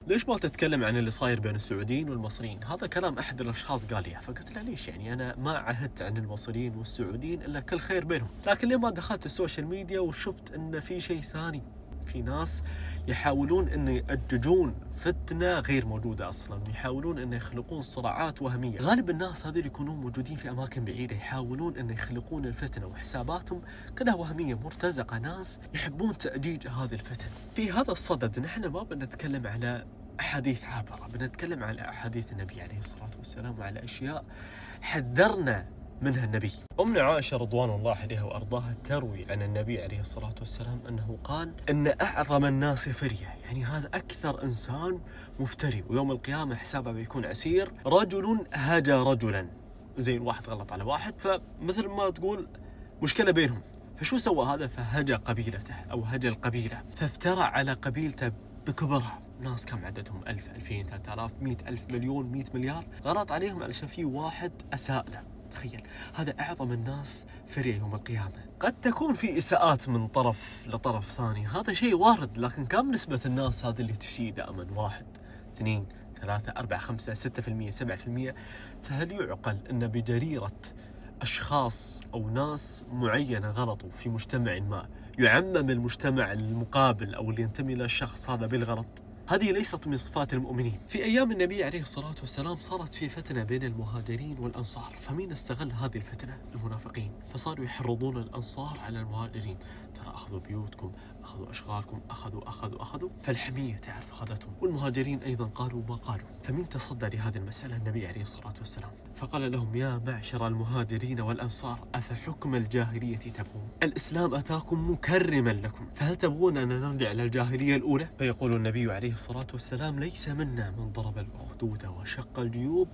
ليش ما تتكلم عن اللي صاير بين السعوديين والمصريين؟ هذا كلام أحد الأشخاص قال لي، فقلت له ليش يعني أنا ما عهدت عن المصريين والسعوديين إلا كل خير بينهم. لكن لما دخلت السوشيال ميديا وشفت إن في شيء ثاني، في ناس يحاولون إن يأججون فتنة غير موجودة أصلا، يحاولون إن يخلقون صراعات وهمية. غالب الناس هذول يكونون موجودين في أماكن بعيدة، يحاولون إن يخلقون الفتنة وحساباتهم كلها وهمية مرتزقة، ناس يحبون تأجيج هذه الفتن. في هذا الصدد نحن ما بنتكلم على أحاديث عابرة، بنتكلم على أحاديث النبي عليه الصلاة والسلام وعلى أشياء حذرنا منها النبي. أمنا عائشة رضوان الله عليها وأرضاها تروي عن النبي عليه الصلاة والسلام أنه قال إن أعظم الناس فرية، يعني هذا أكثر إنسان مفتري ويوم القيامة حسابه بيكون عسير، رجل هجى رجلا، زي واحد غلط على واحد، فمثل ما تقول مشكلة بينهم، فشو سوى هذا؟ فهجى قبيلته أو هجى القبيلة، فافترى على قبيلته بكبرها. ناس كم عددهم؟ 1000 2000 3000 100,000 مليون 100 مليار، غلط عليهم علشان في واحد أساء له. تخيل، هذا أعظم الناس فرية يوم القيامة. قد تكون في إساءات من طرف لطرف ثاني، هذا شيء وارد، لكن كم نسبة الناس هذه اللي تسيء دائما؟ 1 2 3 4 5 6% 7%. فهل يعقل أن بجريرة أشخاص أو ناس معينة غلطوا في مجتمع ما يعمم المجتمع المقابل أو اللي ينتمي له الشخص هذا بالغلط؟ هذه ليست من صفات المؤمنين. في أيام النبي عليه الصلاة والسلام صارت في فتنة بين المهاجرين والأنصار، فمين استغل هذه الفتنة؟ المنافقين، فصاروا يحرضون الأنصار على المهاجرين، ترى أخذوا بيوتكم، أخذوا أشغالكم، أخذوا، فالحمية تعرف أخذتهم. والمهاجرين أيضا قالوا ما قالوا. فمين تصدى لهذه المسألة؟ النبي عليه الصلاة والسلام، فقال لهم يا معشر المهاجرين والأنصار أفحكم الجاهلية تبغون؟ الإسلام أتاكم مكرما لكم، فهل تبغون أن نرجع إلى الجاهلية الأولى؟ فيقول النبي عليه الصلاة والسلام ليس منا من ضرب الأخدود وشق الجيوب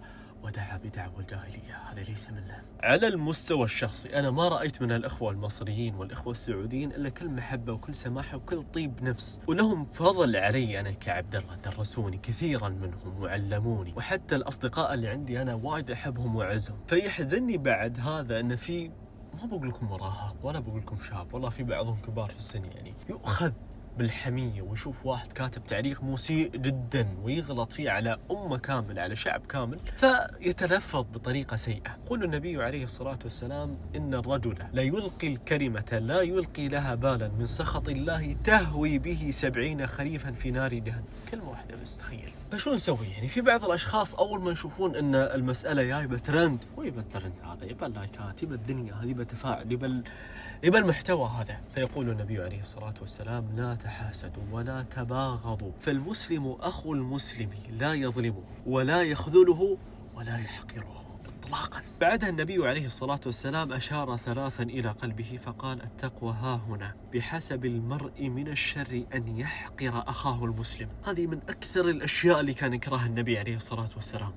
ودعا بدعوى الجاهلية، هذا ليس منا. على المستوى الشخصي أنا ما رأيت من الأخوة المصريين والأخوة السعوديين إلا كل محبة وكل سماحة وكل طيب نفس، ولهم فضل علي أنا كعبد الله، درسوني كثيرا منهم وعلموني، وحتى الأصدقاء اللي عندي أنا وايد أحبهم وأعزهم. فيحزني بعد هذا أن في، ما بقول لكم مراهق ولا بقول لكم شاب، والله في بعضهم كبار في السن، يعني يؤخذ بالحمية ويشوف واحد كاتب تعليق مسيء جدا ويغلط فيه على أمة كاملة، على شعب كامل، فيتلفظ بطريقة سيئة. يقول النبي عليه الصلاة والسلام إن الرجل لا يلقي الكلمة لا يلقي لها بالا من سخط الله تهوي به 70 خريفا في نار جهنم. كلمة واحدة بس، تخيل. فشو نسوي؟ يعني في بعض الأشخاص أول ما يشوفون أن المسألة جايبة ترند، ويبى الترند هذا، يبى اللايكات، يبى الدنيا هذه، يبى تفاعل، يبى المحتوى هذا. فيقول النبي عليه الصلاة والسلام لا تحاسدوا ولا تباغضوا، فالمسلم أخو المسلم لا يظلمه ولا يخذله ولا يحقره إطلاقا. بعدها النبي عليه الصلاة والسلام أشار 3 إلى قلبه فقال التقوى ها هنا، بحسب المرء من الشر أن يحقر أخاه المسلم. هذه من أكثر الأشياء اللي كان يكرهها النبي عليه الصلاة والسلام.